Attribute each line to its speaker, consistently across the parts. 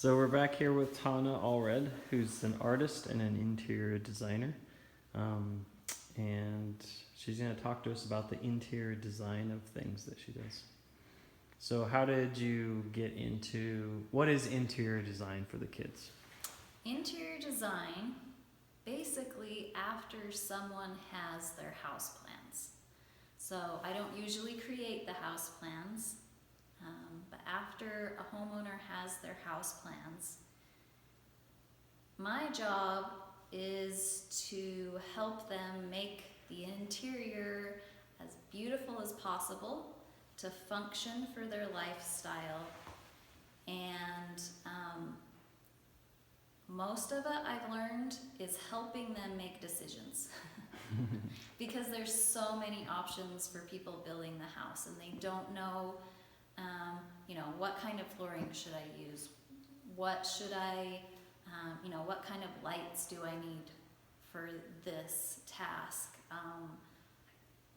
Speaker 1: So we're back here with Tana Allred, who's an artist and an interior designer. Um, and she's going to talk to us about the interior design of things that she does. So how did you get into, what is interior design for the kids?
Speaker 2: Interior design, basically after someone has their house plans. So I don't usually create the house plans, but after a homeowner has their house plans, my job is to help them make the interior as beautiful as possible to function for their lifestyle. And most of it I've learned is helping them make decisions because there's so many options for people building the house and they don't know, what kind of flooring should I use? What should I, what kind of lights do I need for this task?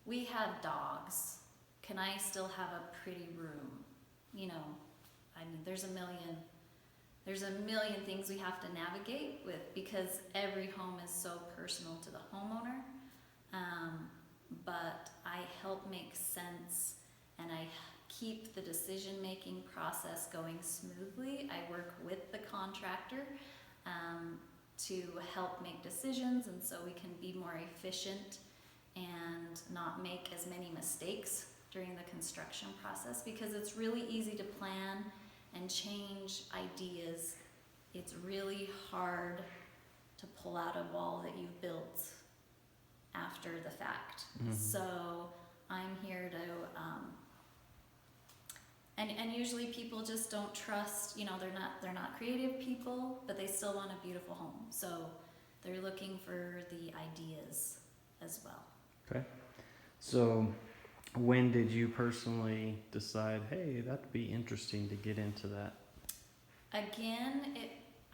Speaker 2: We have dogs. Can I still have a pretty room? There's a million things we have to navigate with because every home is so personal to the homeowner. But I help make sense and I keep the decision-making process going smoothly. I work with the contractor to help make decisions, and so we can be more efficient and not make as many mistakes during the construction process, because it's really easy to plan and change ideas. It's really hard to pull out a wall that you've built after the fact.
Speaker 1: Mm-hmm.
Speaker 2: So I'm here to, and usually people just don't trust, they're not creative people, but they still want a beautiful home. So they're looking for the ideas as well.
Speaker 1: Okay. So when did you personally decide, hey, that'd be interesting to get into that?
Speaker 2: Again,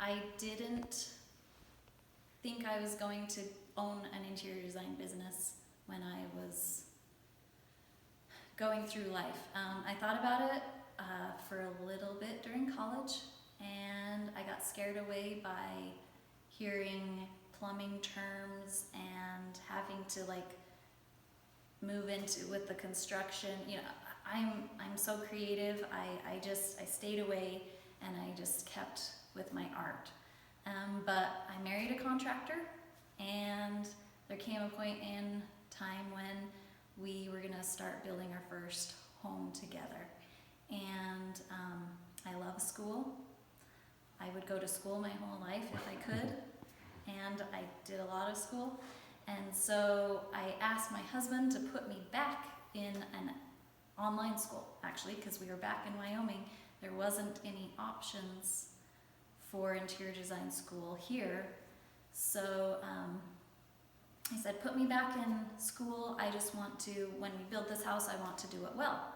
Speaker 2: I didn't think I was going to own an interior design business when I was going through life. I thought about it for a little bit during college, and I got scared away by hearing plumbing terms and having to move into with the construction. I'm so creative. I stayed away and I just kept with my art. But I married a contractor, and there came a point in time when we were gonna start building our first home together. And I love school. I would go to school my whole life if I could, and I did a lot of school. And so I asked my husband to put me back in an online school, actually, because we were back in Wyoming. There wasn't any options for interior design school here. So he said, put me back in school. I just want to, when we build this house, I want to do it well.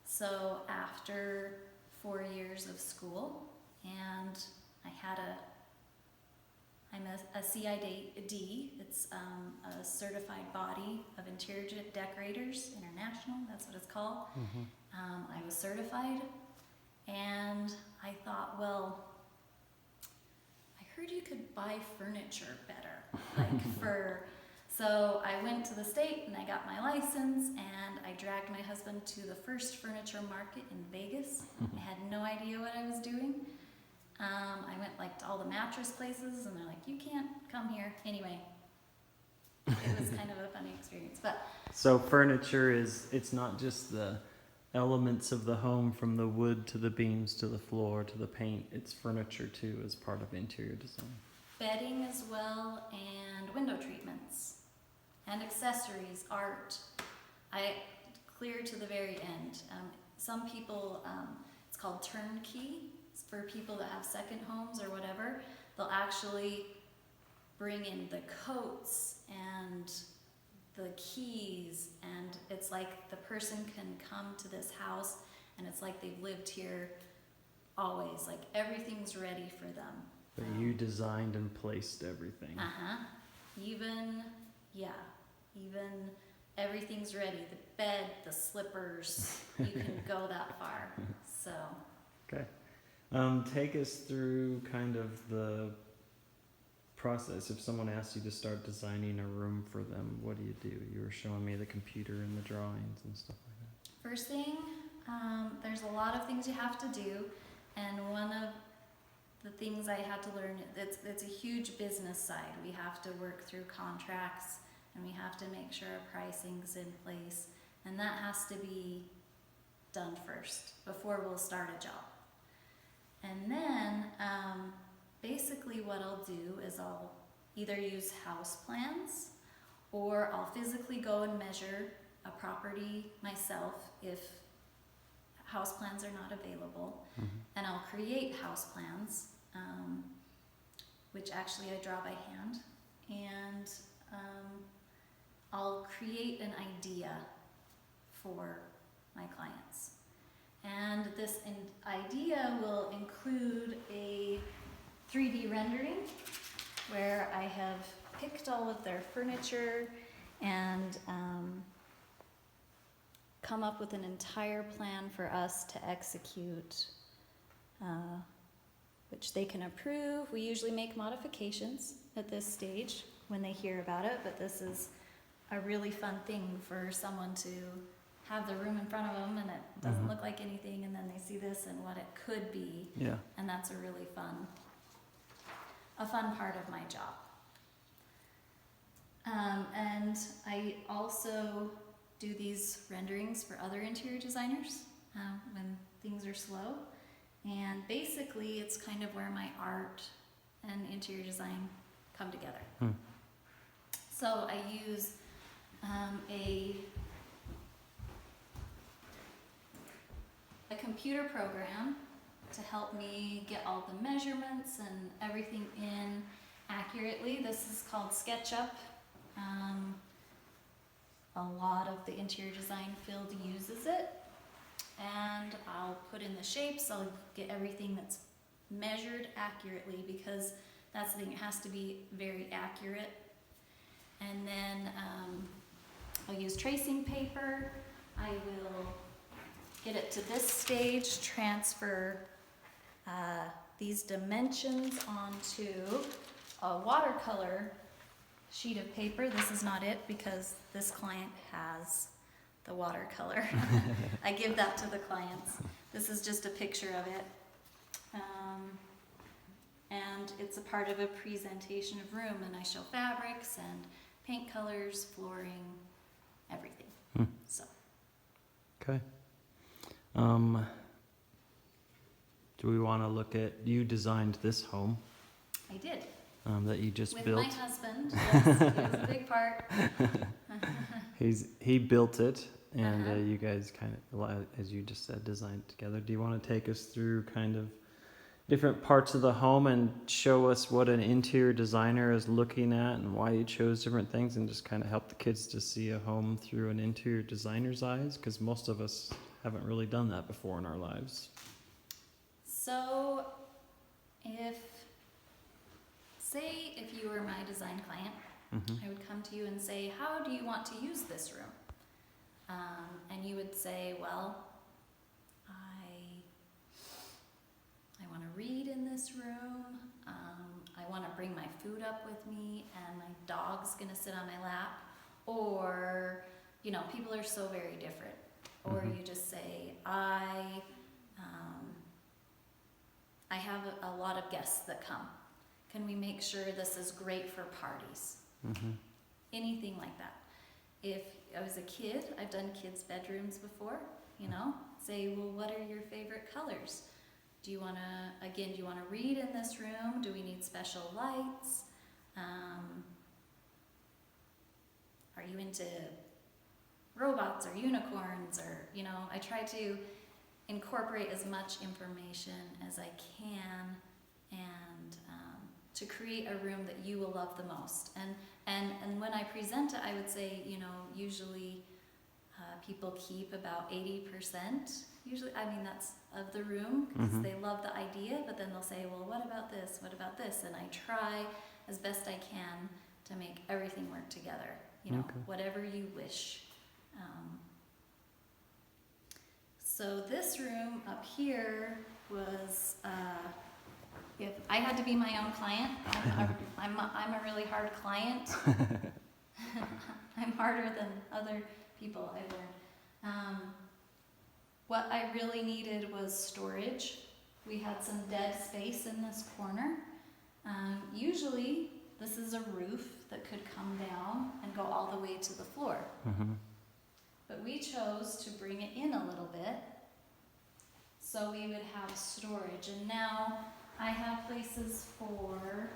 Speaker 2: So after 4 years of school, and I'm a CID, it's a certified body of interior decorators international, that's what it's called.
Speaker 1: Mm-hmm.
Speaker 2: I was certified, and I thought, well, I heard you could buy furniture better, so I went to the state and I got my license, and I dragged my husband to the first furniture market in Vegas. I had no idea what I was doing. I went to all the mattress places, and they're like, you can't come here. Anyway, it was kind of a funny experience. But
Speaker 1: So furniture it's not just the elements of the home, from the wood to the beams to the floor to the paint. It's furniture too as part of interior design.
Speaker 2: bedding as well, and window treatments, and accessories, art. I clear to the very end. Some people, it's called turnkey. It's for people that have second homes or whatever. They'll actually bring in the coats and the keys, and it's like the person can come to this house and it's like they've lived here always, like everything's ready for them.
Speaker 1: But you designed and placed everything.
Speaker 2: Even everything's ready, the bed, the slippers, you can go that far. So
Speaker 1: Okay. Take us through kind of the process. If someone asks you to start designing a room for them, what do? You were showing me the computer and the drawings and stuff like that.
Speaker 2: First thing, there's a lot of things you have to do, and one of the things I had to learn, it's a huge business side. We have to work through contracts, and we have to make sure our pricing's in place, and that has to be done first before we'll start a job. And then basically what I'll do is I'll either use house plans, or I'll physically go and measure a property myself if house plans are not available, and I'll create house plans, which actually I draw by hand, and I'll create an idea for my clients. And this idea will include a 3D rendering where I have picked all of their furniture and come up with an entire plan for us to execute, which they can approve. We usually make modifications at this stage when they hear about it, but this is a really fun thing for someone to have the room in front of them and it doesn't look like anything, and then they see this and what it could be.
Speaker 1: Yeah.
Speaker 2: And that's a really fun part of my job. And I also do these renderings for other interior designers when things are slow. And basically it's kind of where my art and interior design come together. So I use a computer program to help me get all the measurements and everything in accurately. This is called SketchUp. A lot of the interior design field uses it, and I'll put in the shapes. I'll get everything that's measured accurately, because that's the thing, it has to be very accurate. And then I'll use tracing paper. I will get it to this stage, transfer these dimensions onto a watercolor sheet of paper. This is not it, because this client has the watercolor. I give that to the clients. This is just a picture of it. And it's a part of a presentation of room, and I show fabrics and paint colors, flooring, everything. So.
Speaker 1: Okay. Do we want to look at, you designed this home
Speaker 2: I did.
Speaker 1: that you just
Speaker 2: With
Speaker 1: built?
Speaker 2: my husband. Yes, he was a big part.
Speaker 1: He built it, and you guys kind of, as you just said, designed it together. Do you want to take us through kind of different parts of the home and show us what an interior designer is looking at and why you chose different things, and just kind of help the kids to see a home through an interior designer's eyes? Because most of us haven't really done that before in our lives.
Speaker 2: So, say if you were my design client, I would come to you and say, how do you want to use this room? And you would say, well, I want to read in this room. I want to bring my food up with me, and my dog's going to sit on my lap. Or, people are so very different. Or you just say, I have a lot of guests that come. Can we make sure this is great for parties? Anything like that. If I was a kid, I've done kids' bedrooms before, say, well, what are your favorite colors? Do you want to read in this room? Do we need special lights? Are you into robots or unicorns? Or, I try to incorporate as much information as I can, and to create a room that you will love the most. And when I present it, I would say, usually people keep about 80%. Usually, that's of the room, because they love the idea, but then they'll say, well, what about this? What about this? And I try as best I can to make everything work together, whatever you wish. So this room up here was, if I had to be my own client, I'm a really hard client. I'm harder than other people, I've learned. What I really needed was storage. We had some dead space in this corner. Usually, this is a roof that could come down and go all the way to the floor.
Speaker 1: Mm-hmm.
Speaker 2: But we chose to bring it in a little bit so we would have storage. And now I have places for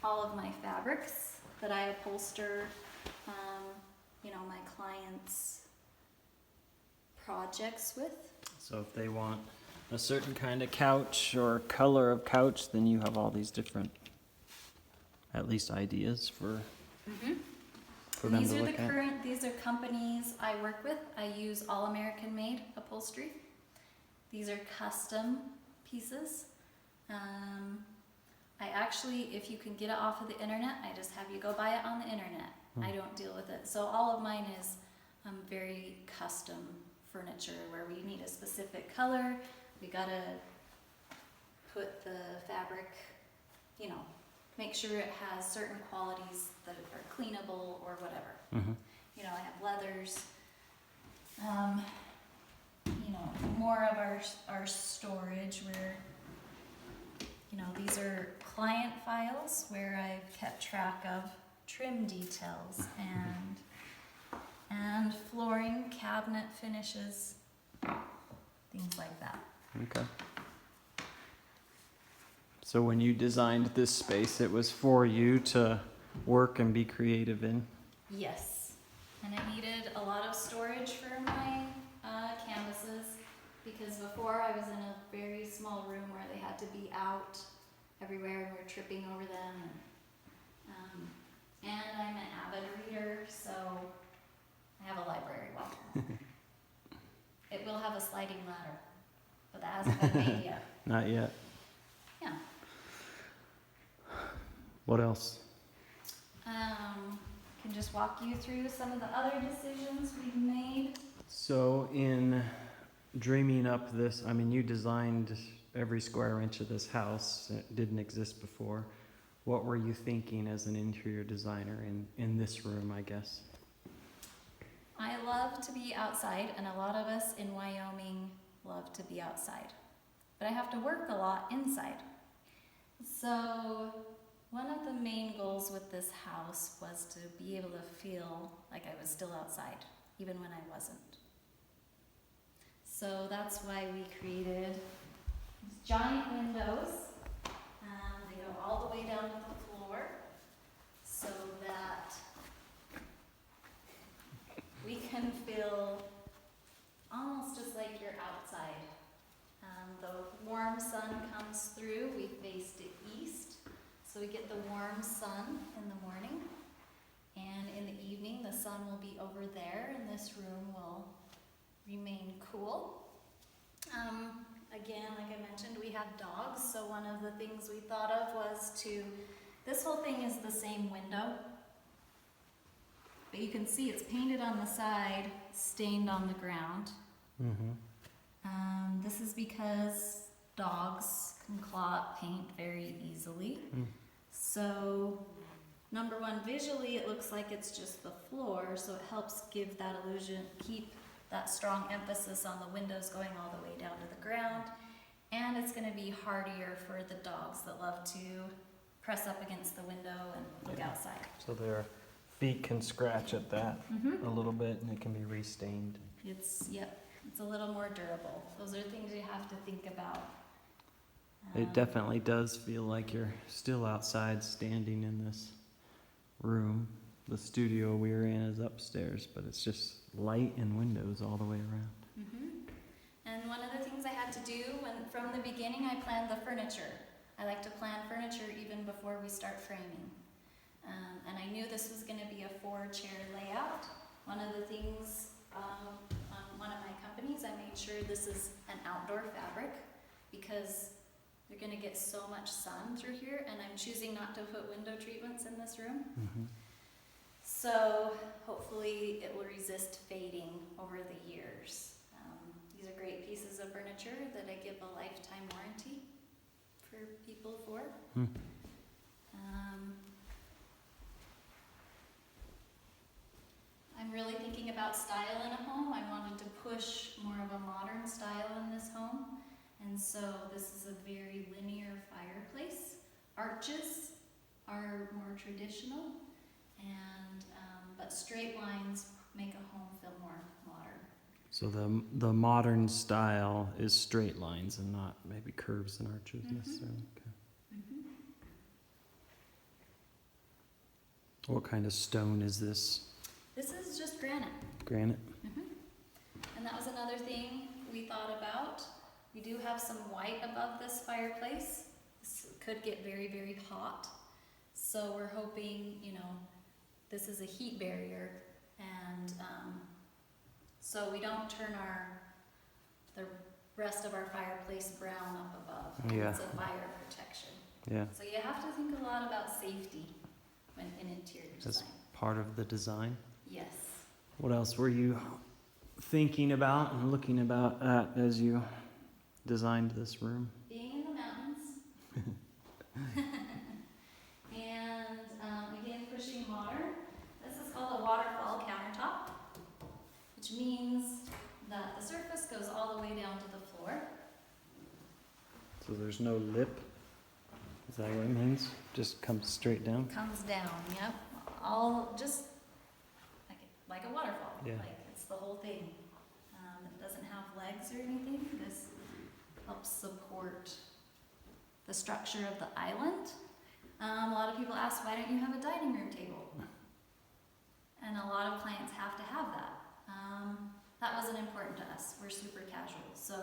Speaker 2: all of my fabrics that I upholster, my clients' projects with.
Speaker 1: So if they want a certain kind of couch or color of couch, then you have all these different, at least ideas for them
Speaker 2: These
Speaker 1: to
Speaker 2: are
Speaker 1: look
Speaker 2: the
Speaker 1: at.
Speaker 2: current, these are companies I work with. I use All American Made upholstery. These are custom pieces. I actually, if you can get it off of the internet, I just have you go buy it on the internet. I don't deal with it. So all of mine is very custom furniture where we need a specific color. We gotta put the fabric, make sure it has certain qualities that are cleanable or whatever.
Speaker 1: Mm-hmm.
Speaker 2: I have leathers. More of our storage where, these are client files where I've kept track of trim details and flooring, cabinet finishes, things like that.
Speaker 1: Okay. So when you designed this space, it was for you to work and be creative in?
Speaker 2: Yes, and I needed a lot of storage for my canvases because before I was in a very small room where they had to be out everywhere and we were tripping over them. And I'm an avid reader, so I have a library wall. It will have a sliding ladder, but that hasn't been made yet.
Speaker 1: Not yet.
Speaker 2: Yeah.
Speaker 1: What else?
Speaker 2: Can just walk you through some of the other decisions we've made.
Speaker 1: So in dreaming up this, you designed every square inch of this house. It didn't exist before. What were you thinking as an interior designer in this room, I guess?
Speaker 2: I love to be outside, and a lot of us in Wyoming love to be outside. But I have to work a lot inside. So one of the main goals with this house was to be able to feel like I was still outside, even when I wasn't. So that's why we created these giant windows. They go all the way down to the floor so that we can feel almost just like you're outside. The warm sun comes through. We faced it east, so we get the warm sun in the morning. And in the evening, the sun will be over there, and this room will remain cool. Again, like I mentioned, we have dogs, so one of the things we thought of was this whole thing is the same window, but you can see it's painted on the side, stained on the ground.
Speaker 1: Mm-hmm.
Speaker 2: This is because dogs can claw up paint very easily. So, number one, visually it looks like it's just the floor, so it helps give that illusion, keep that strong emphasis on the windows going all the way down to the ground. And it's going to be hardier for the dogs that love to press up against the window and look outside.
Speaker 1: So their feet can scratch at that a little bit and it can be re-stained.
Speaker 2: It's a little more durable. Those are things you have to think about.
Speaker 1: It definitely does feel like you're still outside standing in this room. The studio we're in is upstairs, but it's just light and windows all the way around.
Speaker 2: And one of the things I had to do from the beginning, I planned the furniture. I like to plan furniture even before we start framing. And I knew this was going to be a 4-chair layout. One of the things on one of my companies, I made sure this is an outdoor fabric because you're going to get so much sun through here, and I'm choosing not to put window treatments in this room. So hopefully it will resist fading over the years. These are great pieces of furniture that I give a lifetime warranty for people for.
Speaker 1: Hmm.
Speaker 2: I'm really thinking about style in a home. I wanted to push more of a modern style in this home. And so this is a very linear fireplace. Arches are more traditional, and but straight lines make a home feel more modern.
Speaker 1: So the modern style is straight lines and not maybe curves and arches necessarily. Okay.
Speaker 2: Mm-hmm.
Speaker 1: What kind of stone is this?
Speaker 2: This is just granite.
Speaker 1: Granite?
Speaker 2: Mm-hmm. And that was another thing we thought about. We do have some white above this fireplace. This could get very, very hot. So we're hoping, this is a heat barrier, and so we don't turn the rest of our fireplace brown up above.
Speaker 1: Yeah.
Speaker 2: It's a fire protection.
Speaker 1: Yeah.
Speaker 2: So you have to think a lot about safety when in interior
Speaker 1: That's
Speaker 2: design.
Speaker 1: part of the design.
Speaker 2: Yes.
Speaker 1: What else were you thinking about and looking about as you designed this room?
Speaker 2: Being in the mountains. And again, pushing modern. This is called a waterfall countertop, which means that the surface goes all the way down to the floor.
Speaker 1: So there's no lip? Is that what it means? Just comes straight down?
Speaker 2: Comes down, yep. All just like a waterfall.
Speaker 1: Yeah.
Speaker 2: Like it's the whole thing. It doesn't have legs or anything. This helps support the structure of the island. A lot of people ask, why don't you have a dining room table? And a lot of clients have to have that. That wasn't important to us. We're super casual. So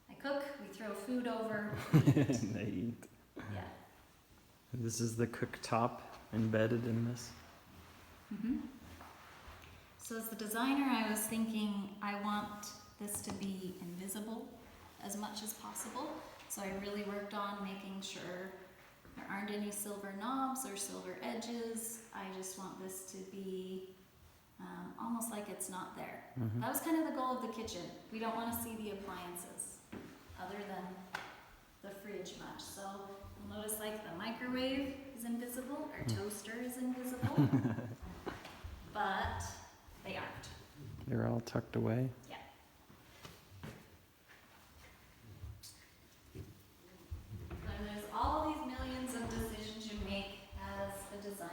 Speaker 2: I cook, we throw food over, we eat.
Speaker 1: They eat.
Speaker 2: Yeah.
Speaker 1: This is the cooktop embedded in this.
Speaker 2: Mm-hmm. So as the designer, I was thinking I want this to be invisible as much as possible. So I really worked on making sure there aren't any silver knobs or silver edges. I just want this to be almost like it's not there.
Speaker 1: Mm-hmm.
Speaker 2: That was kind of the goal of the kitchen. We don't want to see the appliances other than the fridge much. So you'll notice like the microwave is invisible, our toaster is invisible, but they aren't.
Speaker 1: They're all tucked away.
Speaker 2: Yeah. And there's all these millions of decisions you make as a designer.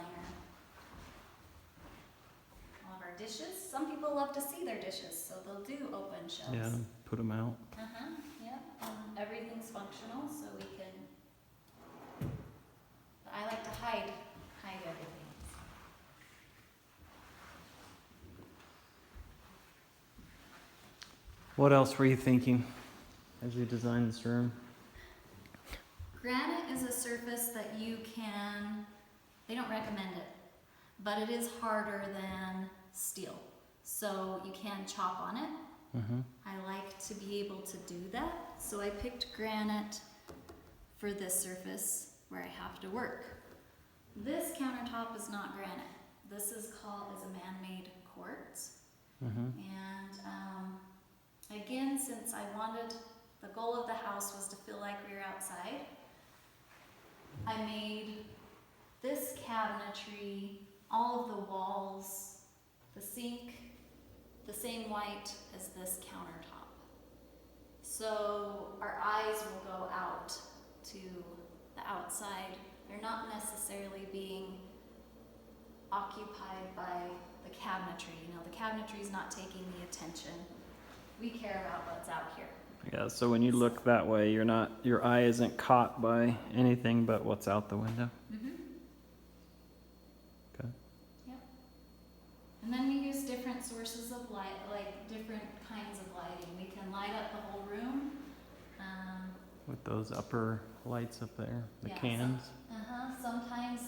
Speaker 2: All of our dishes. Some people love to see their dishes, so they'll do open shelves.
Speaker 1: Yeah, put them out.
Speaker 2: Yeah. Everything's functional, so we can. But I like to hide everything.
Speaker 1: What else were you thinking as you designed this room?
Speaker 2: Granite is a surface that they don't recommend it, but it is harder than steel. So you can chop on it.
Speaker 1: Mm-hmm.
Speaker 2: I like to be able to do that. So I picked granite for this surface where I have to work. This countertop is not granite. This is a man-made quartz.
Speaker 1: Mm-hmm.
Speaker 2: And again, since the goal of the house was to feel like we were outside, I made this cabinetry, all of the walls, the sink, the same white as this countertop. So our eyes will go out to the outside. They're not necessarily being occupied by the cabinetry. The cabinetry is not taking the attention. We care about what's out here.
Speaker 1: Yeah, so when you look that way, your eye isn't caught by anything but what's out the window.
Speaker 2: Mm-hmm.
Speaker 1: Okay.
Speaker 2: Yep. And then we use different sources of light, like different kinds of lighting. We can light up the whole room.
Speaker 1: With those upper lights up there, the
Speaker 2: Yeah,
Speaker 1: cans.
Speaker 2: Sometimes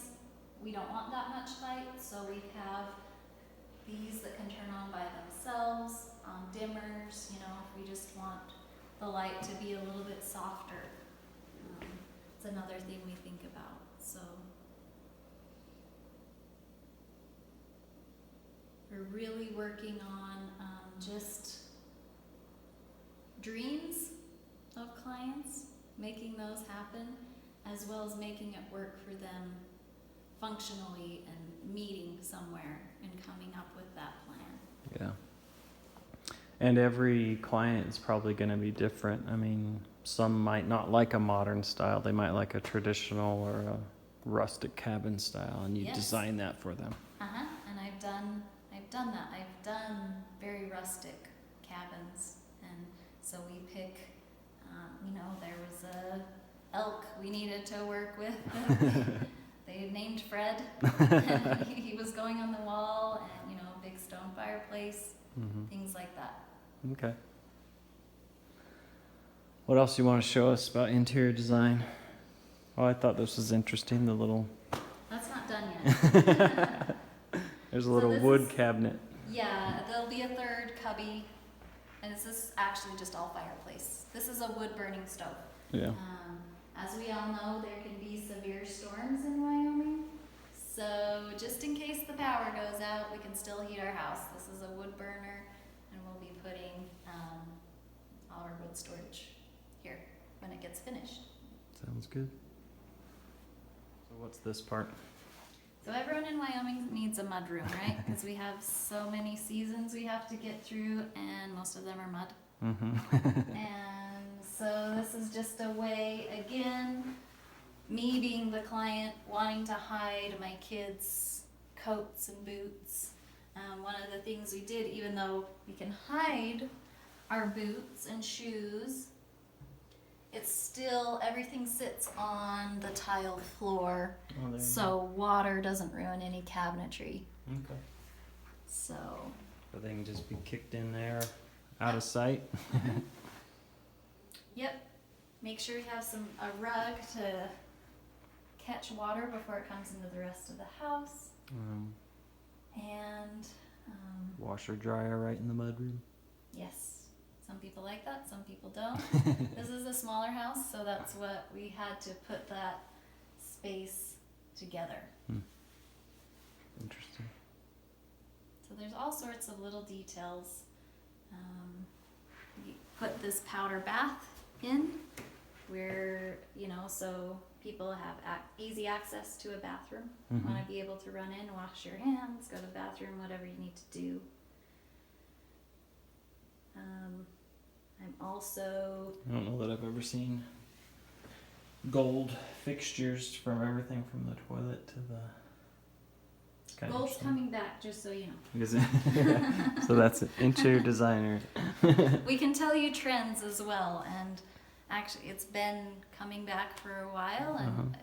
Speaker 2: we don't want that much light, so we have these that can turn on by themselves, dimmers, if we just want the light to be a little bit softer. It's another thing we think about. So we're really working on just dreams of clients, making those happen, as well as making it work for them functionally and meeting somewhere and coming up with that plan.
Speaker 1: Yeah. And every client is probably going to be different. I mean, some might not like a modern style. They might like a traditional or a rustic cabin style, and you
Speaker 2: Yes.
Speaker 1: design that for them.
Speaker 2: And I've done that. I've done very rustic cabins, and so we pick. There was a elk we needed to work with. They named Fred. And he was going on the wall, and big stone fireplace, things like that.
Speaker 1: Okay. What else do you want to show us about interior design? Oh, I thought this was interesting. The little
Speaker 2: That's not done yet.
Speaker 1: there's a
Speaker 2: So
Speaker 1: little
Speaker 2: this
Speaker 1: wood
Speaker 2: is-
Speaker 1: cabinet.
Speaker 2: Yeah, there'll be a third cubby, and this is actually just all fireplace. This is a wood-burning stove.
Speaker 1: Yeah.
Speaker 2: As we all know, there can be severe storms in Wyoming. So just in case the power goes out, we can still heat our house. This is a wood burner, and we'll be putting all our wood storage here when it gets finished.
Speaker 1: Sounds good. So what's this part?
Speaker 2: So everyone in Wyoming needs a mud room, right? Because we have so many seasons we have to get through, and most of them are mud. And so this is just a way, again, me being the client, wanting to hide my kids' coats and boots. One of the things we did, even though we can hide our boots and shoes, it's still, everything sits on the tiled floor,
Speaker 1: Oh, there you
Speaker 2: so water doesn't ruin any cabinetry.
Speaker 1: go. Okay.
Speaker 2: So,
Speaker 1: So they can just be kicked in there, out of sight.
Speaker 2: yep. Make sure you have a rug to catch water before it comes into the rest of the house. And
Speaker 1: Washer dryer right in the mud room.
Speaker 2: yes, some people like that, some people don't. This is a smaller house, so that's what we had to put that space together.
Speaker 1: Interesting.
Speaker 2: So there's all sorts of little details. We put this powder bath in where, so people have easy access to a bathroom. You want to be able to run in, wash your hands, go to the bathroom, whatever you need to do. I'm also,
Speaker 1: I don't know that I've ever seen gold fixtures from everything from the toilet to the. It's kind of
Speaker 2: gold's
Speaker 1: interesting.
Speaker 2: coming back, just so you know.
Speaker 1: Is it? So that's an interior designer.
Speaker 2: We can tell you trends as well, and actually it's been coming back for a while, and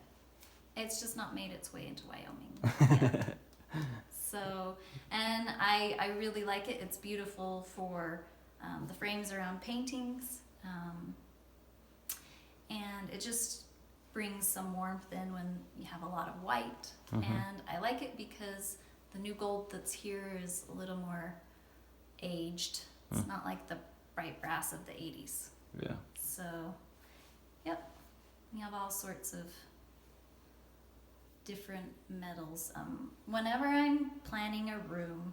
Speaker 2: it's just not made its way into Wyoming yet. So, and I really like it. It's beautiful for the frames around paintings, and it just brings some warmth in when you have a lot of white. And I like it because the new gold that's here is a little more aged. It's not like the bright brass of the 80s.
Speaker 1: Yeah.
Speaker 2: So, yep, we have all sorts of different metals. Whenever I'm planning a room,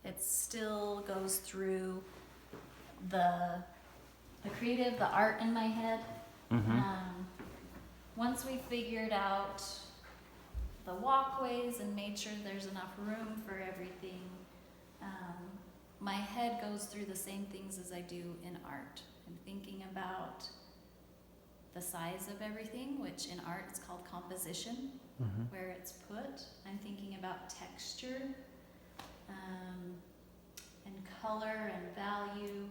Speaker 2: it still goes through the creative, the art in my head. Once we figured out the walkways and made sure there's enough room for everything, my head goes through the same things as I do in art. I'm thinking about the size of everything, which in art is called composition, where it's put. I'm thinking about texture, and color and value.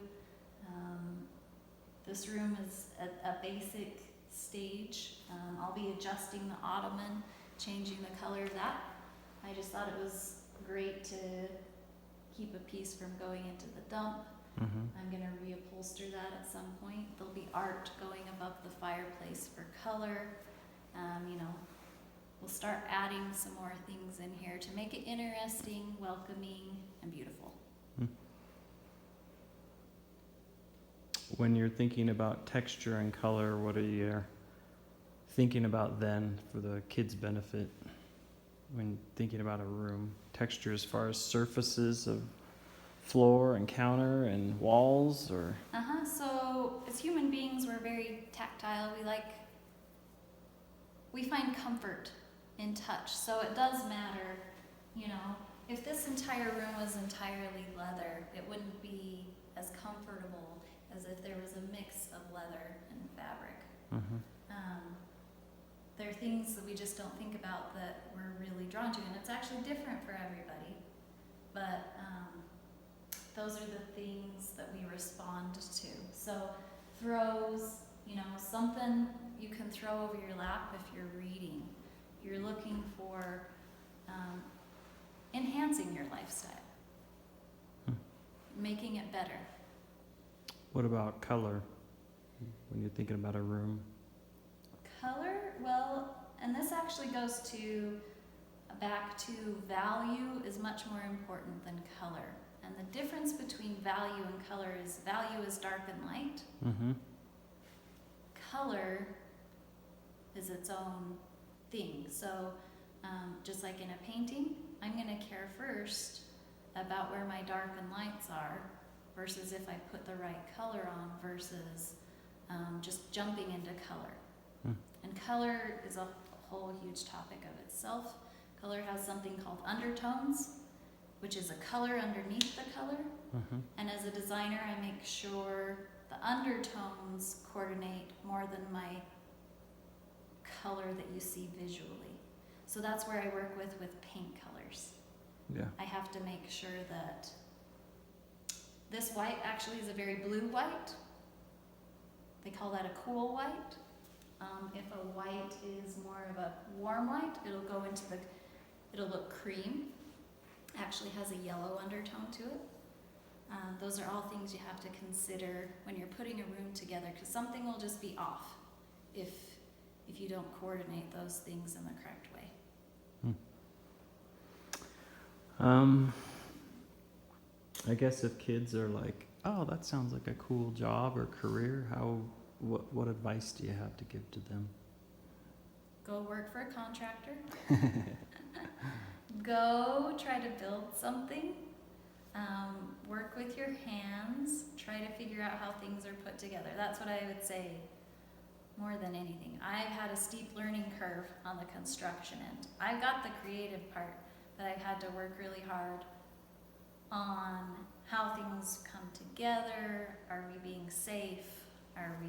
Speaker 2: This room is a basic stage. I'll be adjusting the ottoman, changing the color of that. I just thought it was great to keep a piece from going into the dump. I'm going to reupholster that at some point. There'll be art going above the fireplace for color. We'll start adding some more things in here to make it interesting, welcoming, and beautiful.
Speaker 1: When you're thinking about texture and color, what are you thinking about then for the kids' benefit? When thinking about a room, texture as far as surfaces of floor and counter and walls, or
Speaker 2: So So as human beings, we're very tactile. We find comfort in touch. So it does matter, you know, if this entire room was entirely leather, it wouldn't be as comfortable as if there was a mix of leather and fabric.
Speaker 1: Mm-hmm.
Speaker 2: There are things that we just don't think about that we're really drawn to, and it's actually different for everybody. But those are the things that we respond to. So throws, you know, something you can throw over your lap if you're reading. You're looking for enhancing your lifestyle, making it better.
Speaker 1: What about color when you're thinking about a room?
Speaker 2: Color, well, and this actually goes back to value is much more important than color. And the difference between value and color is value is dark and light.
Speaker 1: Mm-hmm.
Speaker 2: Color is its own thing. So just like in a painting, I'm going to care first about where my dark and lights are versus if I put the right color on versus just jumping into color. And color is a whole huge topic of itself. Color has something called undertones, which is a color underneath the color.
Speaker 1: Mm-hmm.
Speaker 2: And as a designer, I make sure the undertones coordinate more than my color that you see visually. So that's where I work with paint colors.
Speaker 1: Yeah.
Speaker 2: I have to make sure that this white actually is a very blue white. They call that a cool white. If a white is more of a warm white, it'll look cream. Actually has a yellow undertone to it. Those are all things you have to consider when you're putting a room together, because something will just be off if you don't coordinate those things in the correct way.
Speaker 1: I guess if kids are like, oh, that sounds like a cool job or career, what advice do you have to give to them?
Speaker 2: Go work for a contractor. Go try to build something. Work with your hands. Try to figure out how things are put together. That's what I would say more than anything. I've had a steep learning curve on the construction end. I've got the creative part, but I've had to work really hard on how things come together. Are we being safe? Are we,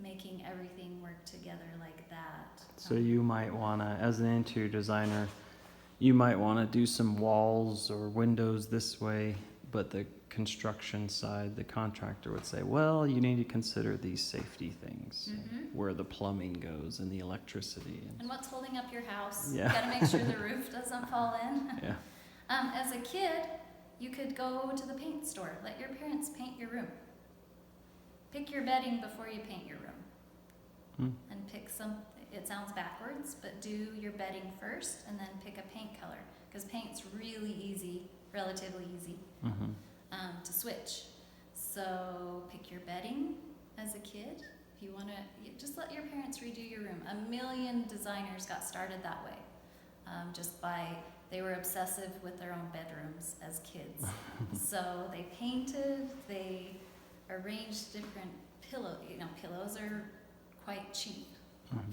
Speaker 2: making everything work together like that?
Speaker 1: So you might want to, as an interior designer, you might want to do some walls or windows this way, but the construction side, the contractor would say, well, you need to consider these safety things, where the plumbing goes and the electricity.
Speaker 2: And what's holding up your house?
Speaker 1: Yeah.
Speaker 2: You gotta make sure the roof doesn't fall in.
Speaker 1: Yeah.
Speaker 2: As a kid, you could go to the paint store. Let your parents paint your room. Pick your bedding before you paint your room. And pick it sounds backwards, but do your bedding first and then pick a paint color. Because paint's really easy, relatively easy, to switch. So pick your bedding as a kid. If you want to, just let your parents redo your room. 1 million designers got started that way. They were obsessive with their own bedrooms as kids. So they painted, they arranged different pillows. Pillows are quite cheap.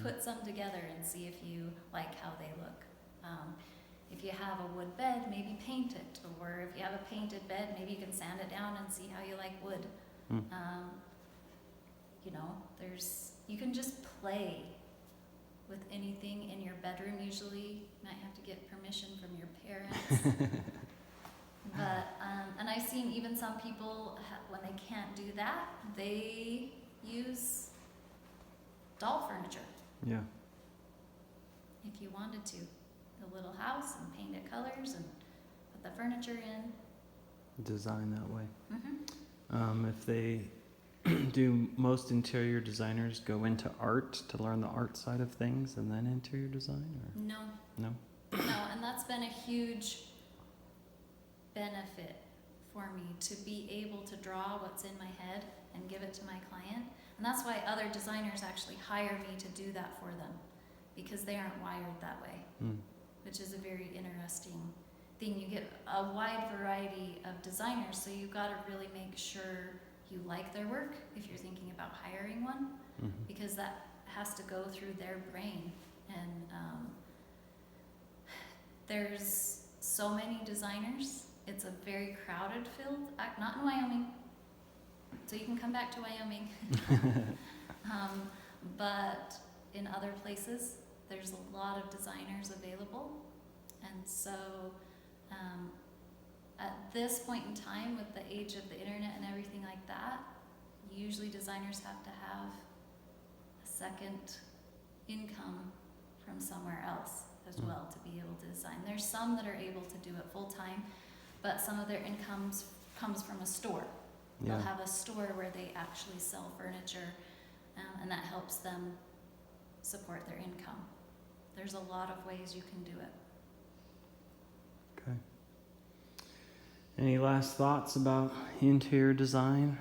Speaker 2: Put some together and see if you like how they look. If you have a wood bed, maybe paint it. Or if you have a painted bed, maybe you can sand it down and see how you like wood. You can just play with anything in your bedroom. Usually you might have to get permission from your parents. But, and I've seen even some people, when they can't do that, they use doll furniture.
Speaker 1: Yeah.
Speaker 2: If you wanted to. A little house and paint it colors and put the furniture in.
Speaker 1: Design that way. If they do, most interior designers go into art to learn the art side of things and then interior design? Or?
Speaker 2: No.
Speaker 1: No?
Speaker 2: No, and that's been a huge benefit for me, to be able to draw what's in my head and give it to my client. And that's why other designers actually hire me to do that for them, because they aren't wired that way, which is a very interesting thing. You get a wide variety of designers, so you've got to really make sure you like their work, if you're thinking about hiring one,
Speaker 1: Mhm.
Speaker 2: because that has to go through their brain. And there's so many designers. It's a very crowded field. Not in Wyoming, so you can come back to Wyoming. But in other places, there's a lot of designers available. And so at this point in time, with the age of the internet and everything like that, usually designers have to have a second income from somewhere else as well to be able to design. There's some that are able to do it full time, but some of their incomes comes from a store.
Speaker 1: Yeah.
Speaker 2: They'll have a store where they actually sell furniture, and that helps them support their income. There's a lot of ways you can do it.
Speaker 1: Okay. Any last thoughts about interior design?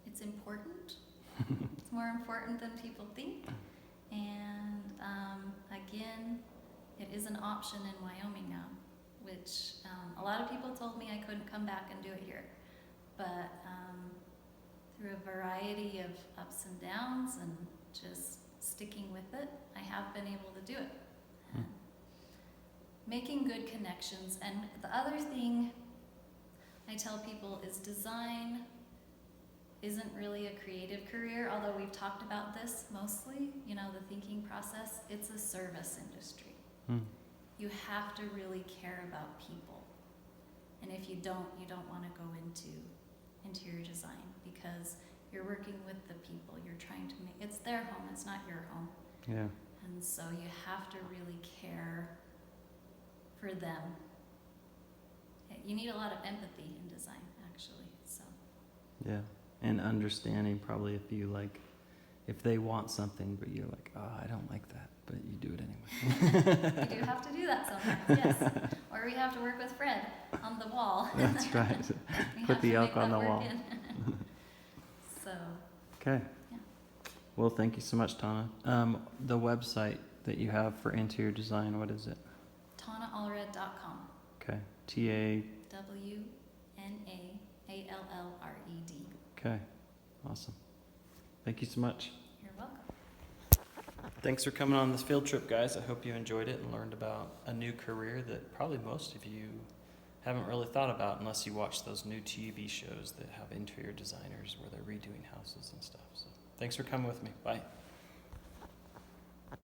Speaker 2: It's important. It's more important than people think. And again, it is an option in Wyoming now, which a lot of people told me I couldn't come back and do it here. But through a variety of ups and downs and just sticking with it, I have been able to do it. And making good connections. And the other thing I tell people is design isn't really a creative career, although we've talked about this mostly, you know, the thinking process. It's a service industry. You have to really care about people. And if you don't want to go into interior design, because you're working with the people. You're trying to make, it's their home, it's not your home.
Speaker 1: Yeah.
Speaker 2: And so you have to really care for them. You need a lot of empathy in design, actually, so.
Speaker 1: Yeah. And understanding probably if they want something, but you're like, oh, I don't like that, but you do it anyway.
Speaker 2: We do have to do that sometimes, yes. Or we have to work with Fred on the wall.
Speaker 1: That's right.
Speaker 2: We
Speaker 1: Put
Speaker 2: have
Speaker 1: the
Speaker 2: to
Speaker 1: elk
Speaker 2: make
Speaker 1: on
Speaker 2: that
Speaker 1: the
Speaker 2: work
Speaker 1: wall.
Speaker 2: in. So,
Speaker 1: Okay.
Speaker 2: Yeah.
Speaker 1: Well, thank you so much, Tana. The website that you have for interior design, what is it?
Speaker 2: TanaAllred.com.
Speaker 1: Okay. TANAALLRED. Okay. Awesome. Thank you so much.
Speaker 2: You're welcome.
Speaker 1: Thanks for coming on this field trip, guys. I hope you enjoyed it and learned about a new career that probably most of you haven't really thought about unless you watch those new TV shows that have interior designers where they're redoing houses and stuff. So thanks for coming with me. Bye.